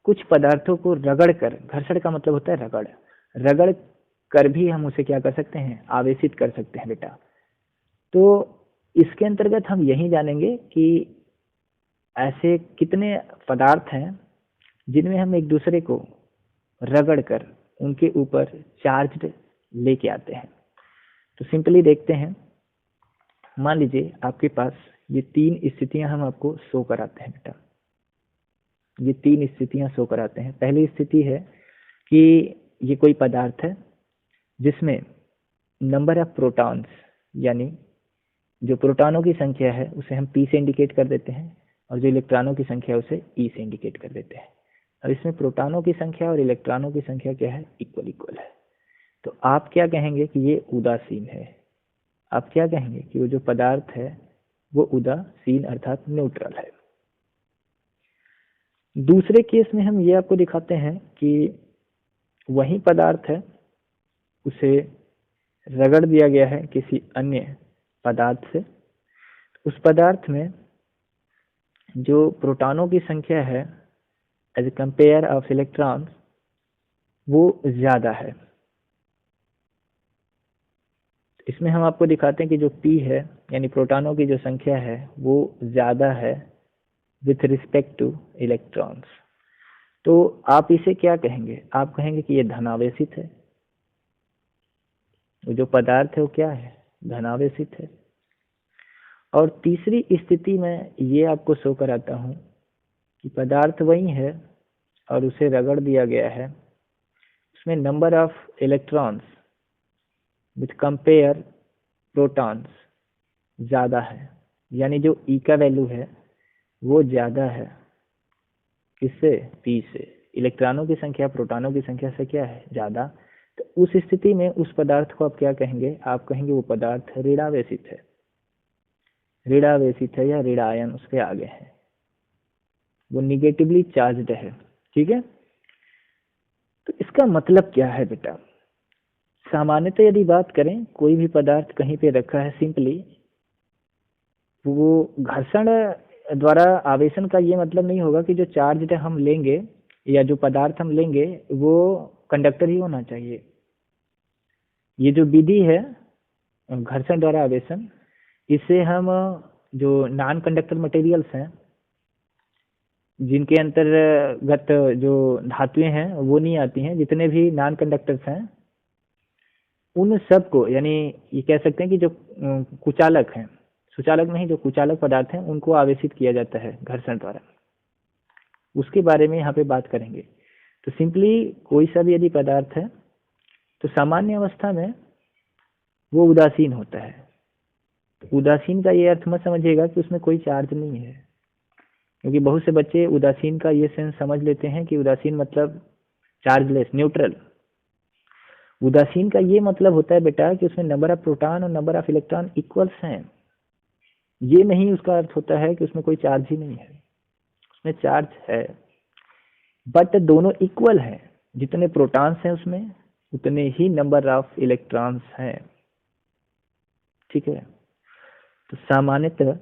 कुछ पदार्थों को रगड़ कर, घर्षण का मतलब होता है रगड़, रगड़ कर भी हम उसे क्या कर सकते हैं, आवेशित कर सकते हैं बेटा। तो इसके अंतर्गत हम यही जानेंगे कि ऐसे कितने पदार्थ हैं जिनमें हम एक दूसरे को रगड़ कर उनके ऊपर चार्ज लेके आते हैं। तो सिंपली देखते हैं, मान लीजिए आपके पास ये 3 स्थितियां हम आपको शो कराते हैं बेटा। ये 3 स्थितियां शो कराते हैं। पहली स्थिति है कि ये कोई पदार्थ है जिसमें नंबर ऑफ प्रोटॉन्स, यानी जो प्रोटॉनों की संख्या है उसे हम P से इंडिकेट कर देते हैं, और जो इलेक्ट्रॉनों की संख्या है उसे E से इंडिकेट कर देते हैं। अब इसमें प्रोटॉनों की संख्या और इलेक्ट्रॉनों की संख्या क्या है, इक्वल इक्वल है। तो आप क्या कहेंगे कि ये उदासीन है। आप क्या कहेंगे कि वो जो पदार्थ है वो उदासीन अर्थात न्यूट्रल है। दूसरे केस में हम ये आपको दिखाते हैं कि वही पदार्थ है, उसे रगड़ दिया गया है किसी अन्य पदार्थ से। उस पदार्थ में जो प्रोटॉनों की संख्या है as a compare of electrons, वो ज्यादा है। इसमें हम आपको दिखाते हैं कि जो P है यानी प्रोटॉनों की जो संख्या है वो ज्यादा है विथ रिस्पेक्ट टू इलेक्ट्रॉन्स। तो आप इसे क्या कहेंगे? आप कहेंगे कि ये धनावेशित है। जो पदार्थ है वो क्या है? धनावेशित है। और तीसरी स्थिति में ये आपको शो कराता हूं कि पदार्थ वही है और उसे रगड़ दिया गया है, उसमें number of electrons with compare protons ज्यादा है। यानी जो ई का वैल्यू है वो ज्यादा है किससे? पी से। इलेक्ट्रॉनों की संख्या प्रोटॉनों की संख्या से क्या है? ज्यादा। तो उस स्थिति में उस पदार्थ को आप क्या कहेंगे? आप कहेंगे वो पदार्थ ऋणावेशित है। ऋणावेशित है या ऋणायन उसके आगे है, वो निगेटिवली चार्ज्ड है। ठीक है। तो इसका मतलब क्या है बेटा? सामान्यतः यदि बात करें, कोई भी पदार्थ कहीं पे रखा है, सिंपली वो घर्षण द्वारा आवेशन का ये मतलब नहीं होगा कि जो चार्ज हम लेंगे या जो पदार्थ हम लेंगे वो कंडक्टर ही होना चाहिए। ये जो विधि है घर्षण द्वारा आवेशन, इससे हम जो नॉन कंडक्टर मटेरियल्स हैं जिनके अंतर्गत जो धातुएं हैं वो नहीं आती हैं, जितने भी नॉन कंडक्टर्स हैं उन सब को, यानी ये कह सकते हैं कि जो कुचालक हैं, सुचालक नहीं, जो कुचालक पदार्थ हैं उनको आवेशित किया जाता है घर्षण द्वारा। उसके बारे में यहाँ पे बात करेंगे। तो सिंपली कोई सा भी यदि पदार्थ है तो सामान्य अवस्था में वो उदासीन होता है। तो उदासीन का ये अर्थ मत समझिएगा कि उसमें कोई चार्ज नहीं है, क्योंकि बहुत से बच्चे उदासीन का ये सेंस समझ लेते हैं कि उदासीन मतलब चार्जलेस, न्यूट्रल। उदासीन का ये मतलब होता है बेटा कि उसमें नंबर ऑफ प्रोटॉन और नंबर ऑफ इलेक्ट्रॉन इक्वल्स हैं। ये नहीं उसका अर्थ होता है कि उसमें कोई चार्ज ही नहीं है, उसमें चार्ज है बट दोनों इक्वल हैं। जितने प्रोटॉन्स हैं उसमें उतने ही नंबर ऑफ इलेक्ट्रॉन्स हैं। ठीक है। तो सामान्यतः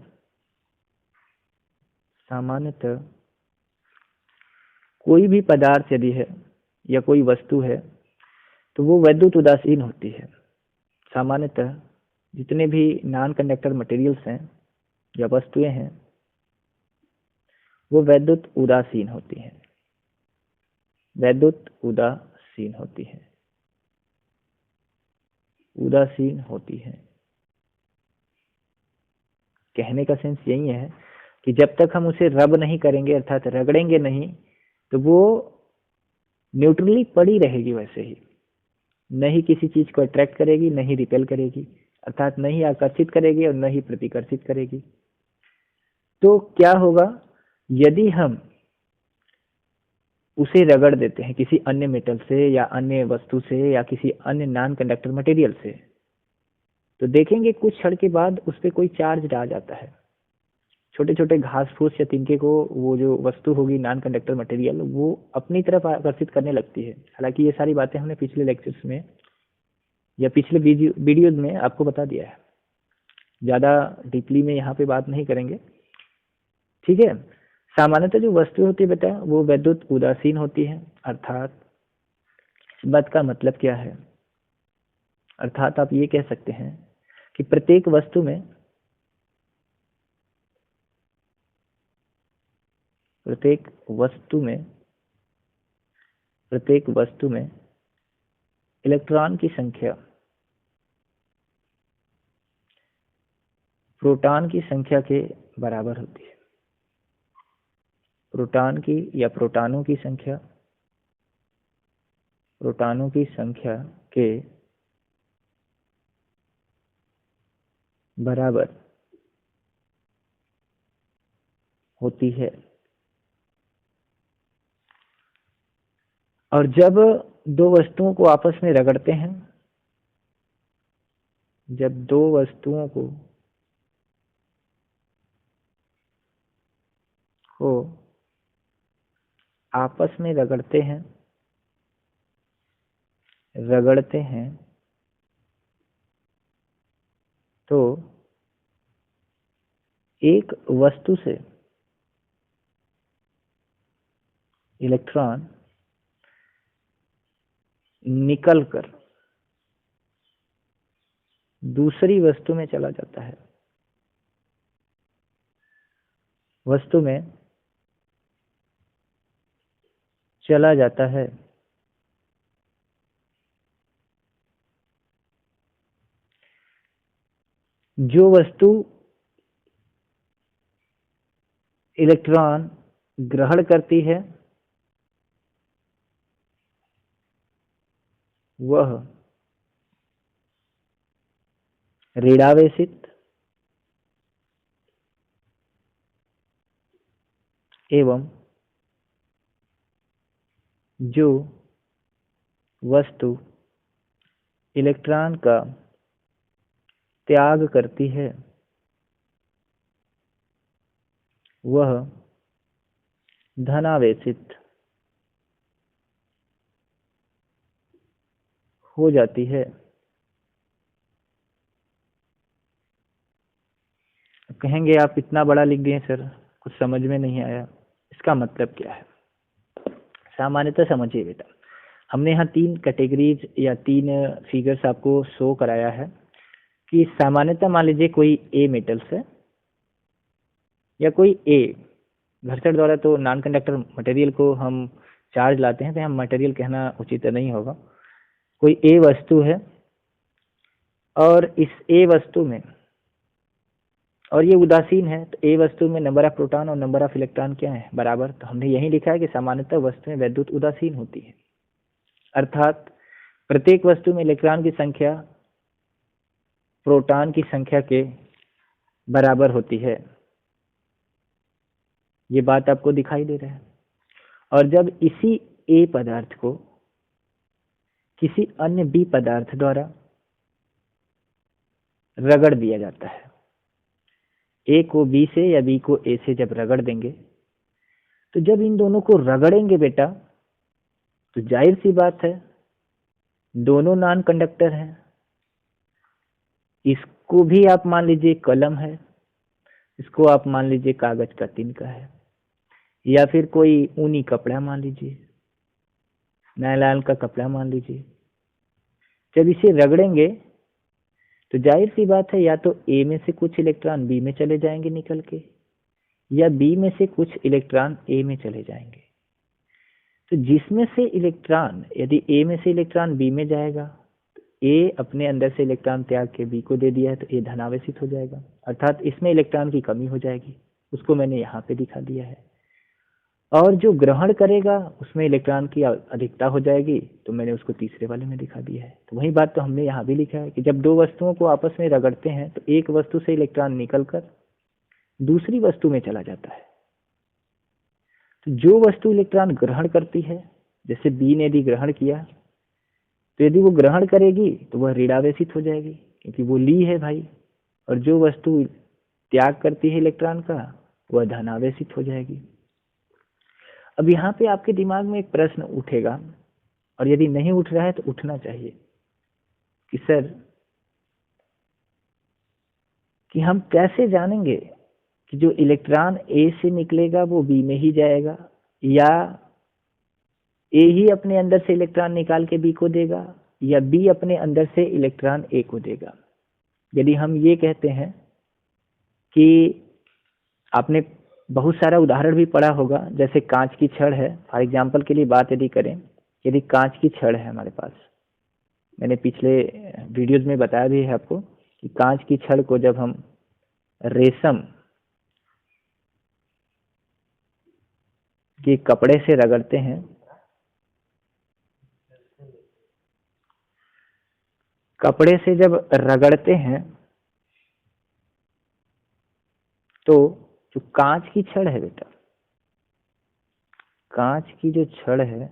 सामान्यतः कोई भी पदार्थ यदि है या कोई वस्तु है तो वो वैद्युत उदासीन होती है। सामान्यतः जितने भी नॉन कंडक्टर मटेरियल्स हैं या वस्तुएं हैं वो वैद्युत उदासीन होती हैं। वैद्युत उदासीन होती है, उदासीन होती है। कहने का सेंस यही है कि जब तक हम उसे रब नहीं करेंगे, अर्थात रगड़ेंगे नहीं, तो वो न्यूट्रली पड़ी रहेगी वैसे ही। नहीं किसी चीज को अट्रैक्ट करेगी, नहीं रिपेल करेगी, अर्थात नहीं आकर्षित करेगी और नहीं प्रतिकर्षित करेगी। तो क्या होगा यदि हम उसे रगड़ देते हैं किसी अन्य मेटल से या अन्य वस्तु से या किसी अन्य नॉन कंडक्टर मटेरियल से, तो देखेंगे कुछ क्षण के बाद उस पर कोई चार्ज आ जाता है। छोटे छोटे घास फूस या तिनके को वो जो वस्तु होगी नॉन कंडक्टर मटेरियल वो अपनी तरफ आकर्षित करने लगती है। हालांकि ये सारी बातें हमने पिछले लेक्चर्स में या पिछले वीडियोज में आपको बता दिया है, ज्यादा डीपली में यहाँ पे बात नहीं करेंगे। ठीक है। सामान्यतः जो वस्तु होती है बेटा वो वैद्युत उदासीन होती है। अर्थात इस बात का मतलब क्या है? अर्थात आप ये कह सकते हैं कि प्रत्येक वस्तु में प्रत्येक वस्तु में प्रत्येक वस्तु में इलेक्ट्रॉन की संख्या प्रोटॉन की संख्या के बराबर होती है। प्रोटॉन की या प्रोटॉनों की संख्या प्रोटॉनों की संख्या के बराबर होती है। और जब दो वस्तुओं को आपस में रगड़ते हैं, जब दो वस्तुओं को आपस में रगड़ते हैं तो एक वस्तु से इलेक्ट्रॉन निकलकर दूसरी वस्तु में चला जाता है। वस्तु में चला जाता है। जो वस्तु इलेक्ट्रॉन ग्रहण करती है वह ऋणावेशित एवं जो वस्तु इलेक्ट्रॉन का त्याग करती है वह धनावेशित हो जाती है। कहेंगे आप इतना बड़ा लिख दिए सर, कुछ समझ में नहीं आया, इसका मतलब क्या है? सामान्यतः समझिए बेटा, हमने यहाँ 3 कैटेगरीज या 3 फिगर्स आपको शो कराया है कि सामान्यतः मान लीजिए कोई ए मेटल्स है या कोई ए घर्षण द्वारा, तो नॉन कंडक्टर मटेरियल को हम चार्ज लाते हैं, तो हम मटेरियल कहना उचित नहीं होगा। कोई ए वस्तु है और इस ए वस्तु में, और ये उदासीन है, तो ए वस्तु में नंबर ऑफ प्रोटॉन और नंबर ऑफ इलेक्ट्रॉन क्या है? बराबर। तो हमने यही लिखा है कि सामान्यतः वस्तुएं वैद्युत उदासीन होती है, अर्थात प्रत्येक वस्तु में इलेक्ट्रॉन की संख्या प्रोटॉन की संख्या के बराबर होती है। ये बात आपको दिखाई दे रहा है। और जब इसी ए पदार्थ को किसी अन्य बी पदार्थ द्वारा रगड़ दिया जाता है, ए को बी से या बी को ए से जब रगड़ देंगे, तो जब इन दोनों को रगड़ेंगे बेटा, तो जाहिर सी बात है दोनों नॉन कंडक्टर हैं। इसको भी आप मान लीजिए कलम है, इसको आप मान लीजिए कागज का तिनका है, या फिर कोई ऊनी कपड़ा मान लीजिए, नायलॉन का कपड़ा मान लीजिए। जब इसे रगड़ेंगे तो जाहिर सी बात है या तो ए में से कुछ इलेक्ट्रॉन बी में चले जाएंगे निकल के, या बी में से कुछ इलेक्ट्रॉन ए में चले जाएंगे। तो जिसमें से इलेक्ट्रॉन, यदि ए में से इलेक्ट्रॉन बी में जाएगा, तो ए अपने अंदर से इलेक्ट्रॉन त्याग के बी को दे दिया है, तो ए धनावेशित हो जाएगा, अर्थात इसमें इलेक्ट्रॉन की कमी हो जाएगी। उसको मैंने यहाँ पे दिखा दिया है। और जो ग्रहण करेगा उसमें इलेक्ट्रॉन की अधिकता हो जाएगी, तो मैंने उसको तीसरे वाले में दिखा दिया है। तो वही बात तो हमने यहाँ भी लिखा है कि जब दो वस्तुओं को आपस में रगड़ते हैं तो एक वस्तु से इलेक्ट्रॉन निकलकर दूसरी वस्तु में चला जाता है। तो जो वस्तु इलेक्ट्रॉन ग्रहण करती है, जैसे बी ने यदि ग्रहण किया, तो यदि वो ग्रहण करेगी तो वह ऋणावेशित हो जाएगी, क्योंकि वो ली है भाई। और जो वस्तु त्याग करती है इलेक्ट्रॉन का, वह धनावेशित हो जाएगी। अब यहाँ पे आपके दिमाग में एक प्रश्न उठेगा, और यदि नहीं उठ रहा है तो उठना चाहिए, कि सर कि हम कैसे जानेंगे कि जो इलेक्ट्रॉन ए से निकलेगा वो बी में ही जाएगा, या ए ही अपने अंदर से इलेक्ट्रॉन निकाल के बी को देगा, या बी अपने अंदर से इलेक्ट्रॉन ए को देगा। यदि हम ये कहते हैं कि आपने बहुत सारा उदाहरण भी पढ़ा होगा, जैसे कांच की छड़ है, फॉर एग्जाम्पल के लिए बात यदि करें, यदि कांच की छड़ है हमारे पास, मैंने पिछले वीडियोज में बताया भी है आपको कि कांच की छड़ को जब हम रेशम के कपड़े से रगड़ते हैं, कपड़े से जब रगड़ते हैं तो जो कांच की छड़ है बेटा, कांच की जो छड़ है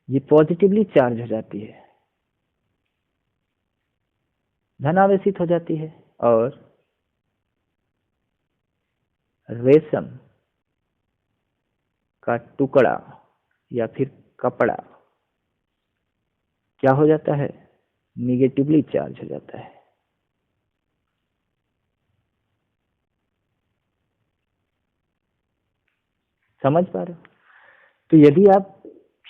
ये पॉजिटिवली चार्ज हो जाती है, धनावेशित हो जाती है। और रेशम का टुकड़ा या फिर कपड़ा क्या हो जाता है? निगेटिवली चार्ज हो जाता है। समझ पा रहे हो? तो यदि आप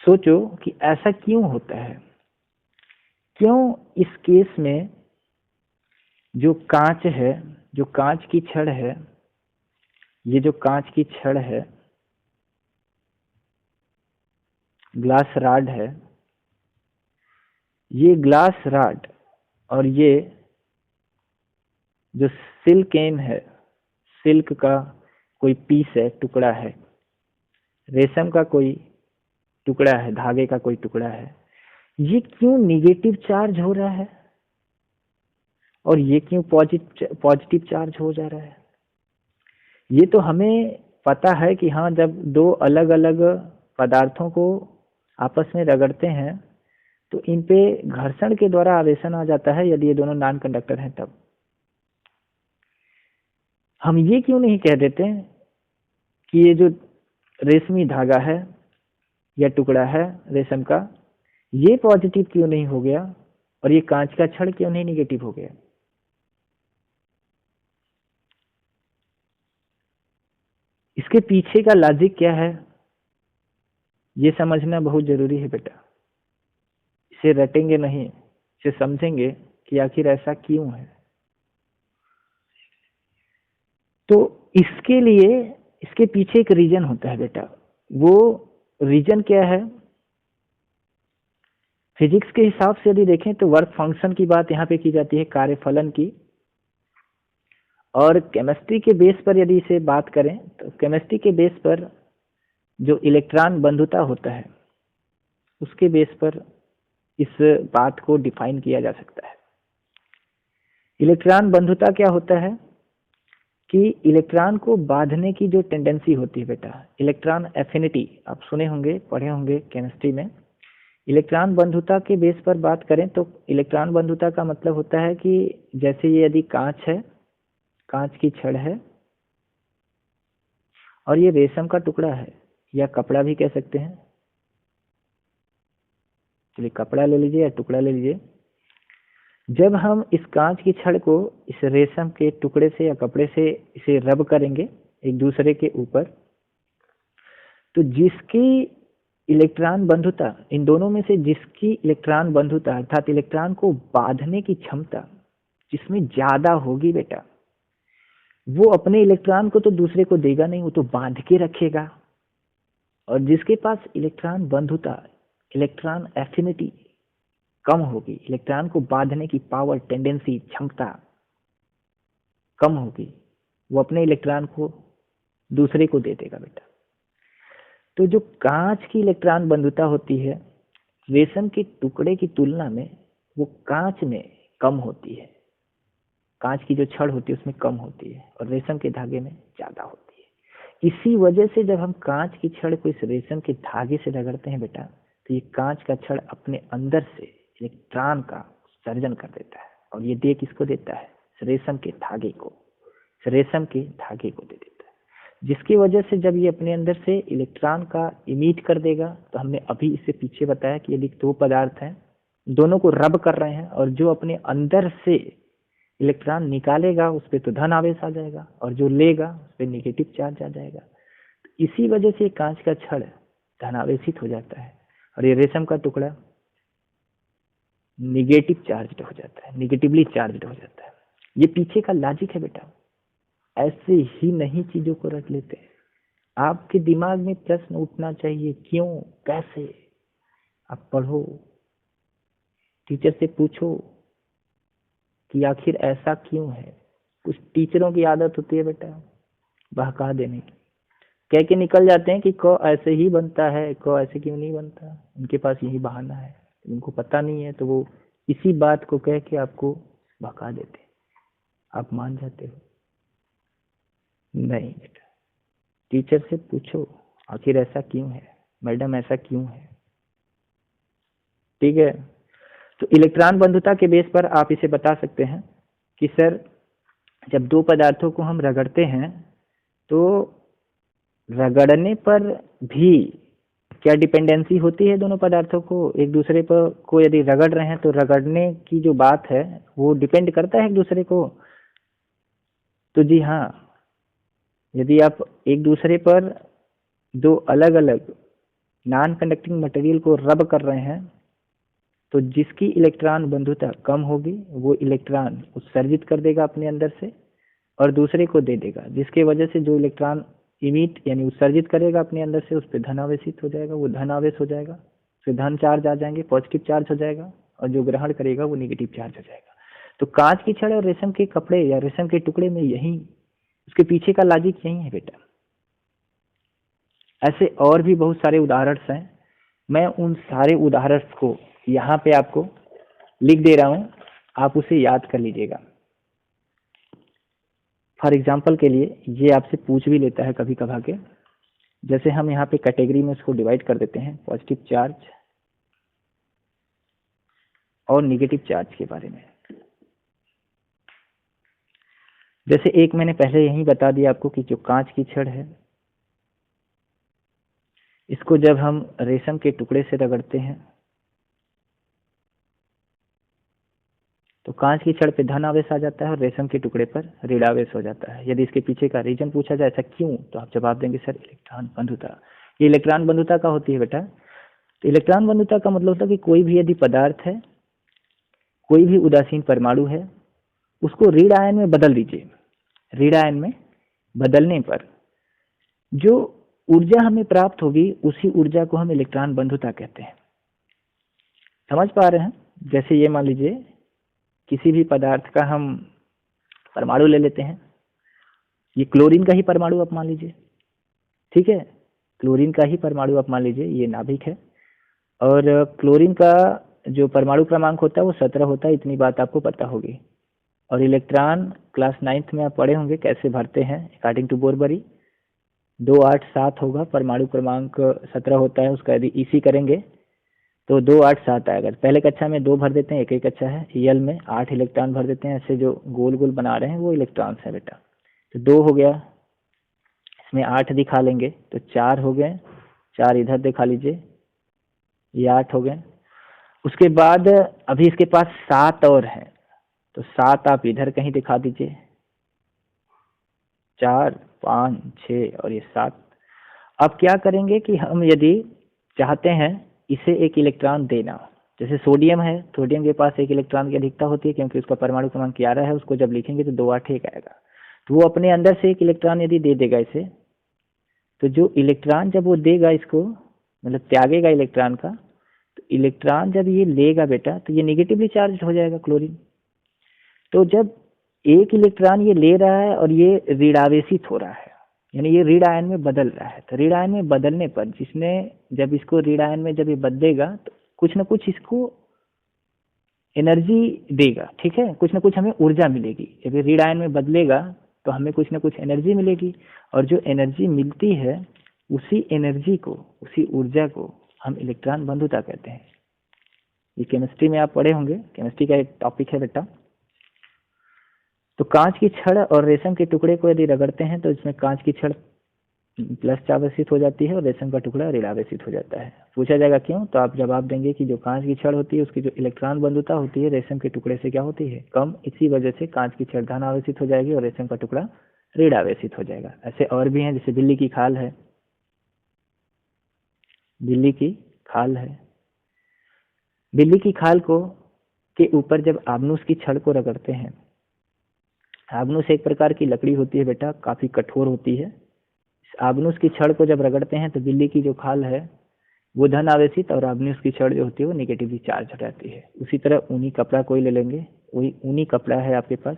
सोचो कि ऐसा क्यों होता है, क्यों इस केस में जो कांच है, जो कांच की छड़ है, ये जो कांच की छड़ है, ग्लास रॉड है, ये ग्लास रॉड और ये जो सिल्क है, सिल्क का कोई पीस है, टुकड़ा है, रेशम का कोई टुकड़ा है, धागे का कोई टुकड़ा है, ये क्यों निगेटिव चार्ज हो रहा है और ये क्यों पॉजिटिव चार्ज हो जा रहा है? ये तो हमें पता है कि हाँ, जब दो अलग अलग पदार्थों को आपस में रगड़ते हैं तो इन पे घर्षण के द्वारा आवेशन आ जाता है, यदि ये दोनों नॉन कंडक्टर हैं तब। हम ये क्यों नहीं कह देते कि ये जो रेशमी धागा है या टुकड़ा है रेशम का, ये पॉजिटिव क्यों नहीं हो गया और ये कांच का छड़ क्यों नहीं निगेटिव हो गया? इसके पीछे का लॉजिक क्या है, ये समझना बहुत जरूरी है बेटा। इसे रटेंगे नहीं, इसे समझेंगे कि आखिर ऐसा क्यों है। तो इसके लिए, इसके पीछे एक रीजन होता है बेटा। वो रीजन क्या है? फिजिक्स के हिसाब से यदि देखें तो वर्क फंक्शन की बात यहाँ पे की जाती है, कार्यफलन की। और केमिस्ट्री के बेस पर यदि इसे बात करें तो केमिस्ट्री के बेस पर जो इलेक्ट्रॉन बंधुता होता है उसके बेस पर इस बात को डिफाइन किया जा सकता है। इलेक्ट्रॉन बंधुता क्या होता है कि इलेक्ट्रॉन को बांधने की जो टेंडेंसी होती है बेटा, इलेक्ट्रॉन एफिनिटी, आप सुने होंगे, पढ़े होंगे केमिस्ट्री में। इलेक्ट्रॉन बंधुता के बेस पर बात करें तो इलेक्ट्रॉन बंधुता का मतलब होता है कि जैसे ये यदि कांच है, कांच की छड़ है और ये रेशम का टुकड़ा है या कपड़ा भी कह सकते हैं, चलिए कपड़ा ले लीजिए या टुकड़ा ले लीजिए। जब हम इस कांच की छड़ को इस रेशम के टुकड़े से या कपड़े से इसे रब करेंगे एक दूसरे के ऊपर, तो जिसकी इलेक्ट्रॉन बंधुता, इन दोनों में से जिसकी इलेक्ट्रॉन बंधुता अर्थात इलेक्ट्रॉन को बांधने की क्षमता जिसमें ज्यादा होगी बेटा, वो अपने इलेक्ट्रॉन को तो दूसरे को देगा नहीं, वो तो बांध के रखेगा। और जिसके पास इलेक्ट्रॉन बंधुता, इलेक्ट्रॉन एफिनिटी कम होगी, इलेक्ट्रॉन को बांधने की पावर, टेंडेंसी, क्षमता कम होगी, वो अपने इलेक्ट्रॉन को दूसरे को दे देगा बेटा। तो जो कांच की इलेक्ट्रॉन बंधुता होती है रेशम के टुकड़े की तुलना में वो कांच में कम होती है, कांच की जो छड़ होती है उसमें कम होती है और रेशम के धागे में ज्यादा होती है। इसी वजह से जब हम कांच की छड़ को इस रेशम के धागे से रगड़ते हैं बेटा, तो ये कांच का छड़ अपने अंदर से इलेक्ट्रॉन का सर्जन कर देता है और ये दे किसको देता है? रेशम के धागे को, रेशम के धागे को दे देता है, जिसकी वजह से जब ये अपने अंदर से इलेक्ट्रॉन का इमिट कर देगा, तो हमने अभी इससे पीछे बताया कि यदि दो पदार्थ हैं, दोनों को रब कर रहे हैं और जो अपने अंदर से इलेक्ट्रॉन निकालेगा उस पर तो धन आवेश आ जाएगा और जो लेगा उस पर निगेटिव चार्ज आ जाएगा। तो इसी वजह से कांच का छड़ धनावेशित हो जाता है और ये रेशम का टुकड़ा निगेटिव चार्ज हो जाता है, निगेटिवली चार्ज हो जाता है। ये पीछे का लॉजिक है बेटा। ऐसे ही नहीं चीजों को रट लेते। आपके दिमाग में प्रश्न उठना चाहिए, क्यों, कैसे। आप पढ़ो, टीचर से पूछो कि आखिर ऐसा क्यों है। कुछ टीचरों की आदत होती है बेटा बहका देने की, कह के निकल जाते हैं कि क ऐसे ही बनता है, क ऐसे क्यों नहीं बनता, उनके पास यही बहाना है, उनको पता नहीं है तो वो इसी बात को कह के आपको भगा देते हैं, आप मान जाते हो। नहीं बेटा, टीचर से पूछो आखिर ऐसा क्यों है, मैडम ऐसा क्यों है, ठीक है। तो इलेक्ट्रॉन बंधुता के बेस पर आप इसे बता सकते हैं कि सर जब दो पदार्थों को हम रगड़ते हैं तो रगड़ने पर भी क्या डिपेंडेंसी होती है दोनों पदार्थों को एक दूसरे पर को यदि रगड़ रहे हैं तो रगड़ने की जो बात है वो डिपेंड करता है एक दूसरे को। तो जी हाँ, यदि आप एक दूसरे पर दो अलग अलग नॉन कंडक्टिंग मटेरियल को रब कर रहे हैं तो जिसकी इलेक्ट्रॉन बंधुता कम होगी वो इलेक्ट्रॉन उत्सर्जित कर देगा अपने अंदर से और दूसरे को दे देगा, जिसके वजह से जो इलेक्ट्रॉन इमिट यानी उत्सर्जित करेगा अपने अंदर से उस पर धन आवेशित हो जाएगा, वो धन आवेश हो जाएगा, फिर धन चार्ज आ जाएंगे, पॉजिटिव चार्ज हो जाएगा, और जो ग्रहण करेगा वो नेगेटिव चार्ज हो जाएगा। तो कांच की छड़ और रेशम के कपड़े या रेशम के टुकड़े में यही उसके पीछे का लॉजिक यही है बेटा। ऐसे और भी बहुत सारे उदाहरण हैं, मैं उन सारे उदाहरण को यहाँ पे आपको लिख दे रहा हूँ, आप उसे याद कर लीजिएगा। फॉर एग्जाम्पल के लिए ये आपसे पूछ भी लेता है कभी कभार के, जैसे हम यहाँ पे कैटेगरी में इसको डिवाइड कर देते हैं पॉजिटिव चार्ज और निगेटिव चार्ज के बारे में। जैसे एक मैंने पहले यही बता दिया आपको कि जो कांच की छड़ है इसको जब हम रेशम के टुकड़े से रगड़ते हैं तो कांच की छड़ पे धन आवेश आ जाता है और रेशम के टुकड़े पर ऋण आवेश हो जाता है। यदि इसके पीछे का रीजन पूछा जाए ऐसा क्यों, तो आप जवाब देंगे सर इलेक्ट्रॉन बंधुता। ये इलेक्ट्रॉन बंधुता का होती है बेटा। तो इलेक्ट्रॉन बंधुता का मतलब होता है कि कोई भी यदि पदार्थ है, कोई भी उदासीन परमाणु है, उसको ऋण आयन में बदल दीजिए। ऋण आयन में बदलने पर जो ऊर्जा हमें प्राप्त होगी उसी ऊर्जा को हम इलेक्ट्रॉन बंधुता कहते हैं। समझ पा रहे हैं? जैसे ये मान लीजिए किसी भी पदार्थ का हम परमाणु ले लेते हैं, ये क्लोरीन का ही परमाणु आप मान लीजिए, ठीक है, क्लोरीन का ही परमाणु आप मान लीजिए, ये नाभिक है और क्लोरीन का जो परमाणु क्रमांक होता है वो 17 होता है, इतनी बात आपको पता होगी। और इलेक्ट्रॉन क्लास 9th में आप पढ़े होंगे कैसे भरते हैं, अकॉर्डिंग टू बोरबरी 2 8 7 होगा, परमाणु क्रमांक 17 होता है, उसका यदि इसी करेंगे तो 2 8 7 आएगा। पहले कक्षा में 2 भर देते हैं, एक एक अच्छा है, यल में 8 इलेक्ट्रॉन भर देते हैं, ऐसे जो गोल गोल बना रहे हैं वो इलेक्ट्रॉन्स है बेटा। तो 2 हो गया, इसमें 8 दिखा लेंगे तो 4 हो गए, 4 इधर दिखा लीजिए, ये 8 हो गए। उसके बाद अभी इसके पास 7 और हैं, तो 7 आप इधर कहीं दिखा दीजिए, 4 5 6 और ये 7। अब क्या करेंगे कि हम यदि चाहते हैं इसे एक इलेक्ट्रॉन देना, जैसे सोडियम है, सोडियम के पास एक इलेक्ट्रॉन की अधिकता होती है क्योंकि उसका परमाणु क्रमांक 11 है, उसको जब लिखेंगे तो 2 8 1 आएगा, तो वो अपने अंदर से एक इलेक्ट्रॉन यदि दे देगा इसे, तो जो इलेक्ट्रॉन जब वो देगा इसको, मतलब त्यागेगा इलेक्ट्रॉन का, तो इलेक्ट्रॉन जब ये लेगा बेटा तो ये निगेटिवली चार्ज हो जाएगा क्लोरीन। तो जब एक इलेक्ट्रॉन ये ले रहा है और ये ऋणावेशित हो रहा है, यानी ये ऋण आयन में बदल रहा है, तो ऋण आयन में बदलने पर जिसने जब इसको ऋण आयन में जब ये बदलेगा तो कुछ ना कुछ इसको एनर्जी देगा, ठीक है, कुछ ना कुछ हमें ऊर्जा मिलेगी। जब ये ऋण आयन में बदलेगा तो हमें कुछ ना कुछ एनर्जी मिलेगी, और जो एनर्जी मिलती है उसी एनर्जी को, उसी ऊर्जा को हम इलेक्ट्रॉन बंधुता कहते हैं। ये केमिस्ट्री में आप पढ़े होंगे, केमिस्ट्री का एक टॉपिक है बेटा। तो कांच की छड़ और रेशम के टुकड़े को यदि रगड़ते हैं तो इसमें कांच की छड़ प्लस आवेशित हो जाती है और रेशम का टुकड़ा ऋण आवेशित हो जाता है। पूछा जाएगा क्यों, तो आप जवाब देंगे कि जो कांच की छड़ होती है उसकी जो इलेक्ट्रॉन बंधुता होती है रेशम के टुकड़े से क्या होती है, कम, इसी वजह से कांच की छड़ धन आवेशित हो जाएगी और रेशम का टुकड़ा ऋण आवेशित हो जाएगा। ऐसे और भी हैं, जैसे बिल्ली की खाल है, बिल्ली की खाल है, बिल्ली की खाल को के ऊपर जब आबनूस की छड़ को रगड़ते हैं, आबनूस एक प्रकार की लकड़ी होती है बेटा, काफी कठोर होती है, आबनूस की छड़ को जब रगड़ते हैं तो बिल्ली की जो खाल है वो धन आवेशित और आबनूस की छड़ जो होती है वो निगेटिवली चार्ज हो जाती है। उसी तरह ऊनी कपड़ा कोई ले लेंगे, वही ऊनी कपड़ा है आपके पास,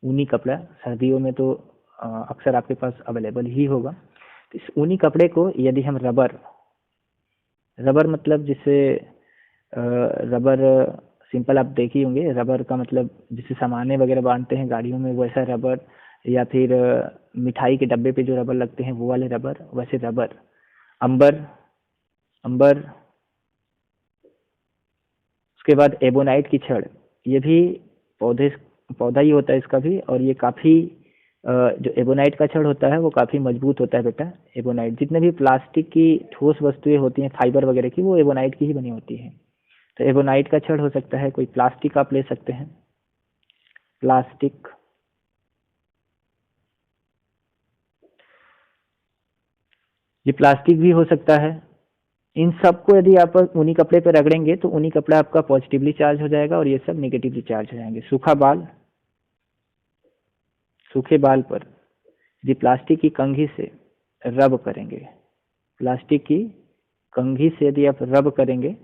ऊनी कपड़ा सर्दियों में तो अक्सर आपके पास अवेलेबल ही होगा। तो इस ऊनी कपड़े को यदि हम रबर, रबर मतलब जिसे रबर सिंपल आप देखे होंगे, रबर का मतलब जिसे सामाने वगैरह बांधते हैं गाड़ियों में वैसा रबर, या फिर मिठाई के डब्बे पे जो रबर लगते हैं वो वाले रबर, वैसे रबर, अंबर, अंबर। उसके बाद एबोनाइट की छड़, ये भी पौधा ही होता है इसका भी, और ये काफी जो एबोनाइट का छड़ होता है वो काफी मजबूत होता है बेटा। एबोनाइट, जितने भी प्लास्टिक की ठोस वस्तुएं होती हैं फाइबर वगैरह की, वो एबोनाइट की ही बनी होती है। तो एबोनाइट का छड़ हो सकता है, कोई प्लास्टिक आप ले सकते हैं, प्लास्टिक, ये प्लास्टिक भी हो सकता है। इन सबको यदि आप ऊनी कपड़े पे रगड़ेंगे तो ऊनी कपड़ा आपका पॉजिटिवली चार्ज हो जाएगा और ये सब नेगेटिवली चार्ज हो जाएंगे। सूखा बाल, सूखे बाल पर यदि प्लास्टिक की कंघी से रब करेंगे, प्लास्टिक की कंघी से यदि आप रब करेंगे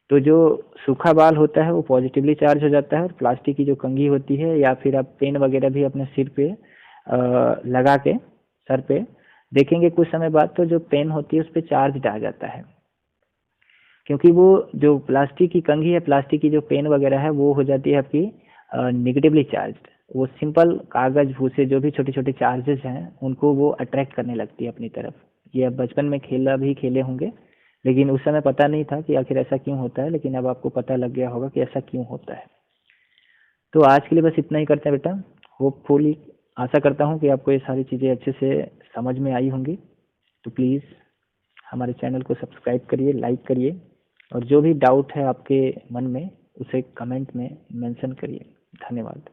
तो जो सूखा बाल होता है वो पॉजिटिवली चार्ज हो जाता है, और प्लास्टिक की जो कंघी होती है या फिर आप पेन वगैरह भी अपने सिर पे लगा के सर पे देखेंगे कुछ समय बाद तो जो पेन होती है उस पर चार्ज आ जाता है, क्योंकि वो जो प्लास्टिक की कंघी है, प्लास्टिक की जो पेन वगैरह है वो हो जाती है आपकी निगेटिवली चार्ज। वो सिंपल कागज भूसे जो भी छोटे छोटे चार्जेस हैं उनको वो अट्रैक्ट करने लगती है अपनी तरफ। ये आप बचपन में खेले होंगे, लेकिन उस समय पता नहीं था कि आखिर ऐसा क्यों होता है, लेकिन अब आपको पता लग गया होगा कि ऐसा क्यों होता है। तो आज के लिए बस इतना ही करते हैं बेटा। होपफुली आशा करता हूँ कि आपको ये सारी चीज़ें अच्छे से समझ में आई होंगी। तो प्लीज़ हमारे चैनल को सब्सक्राइब करिए, लाइक करिए, और जो भी डाउट है आपके मन में उसे कमेंट में मेंशन करिए। धन्यवाद।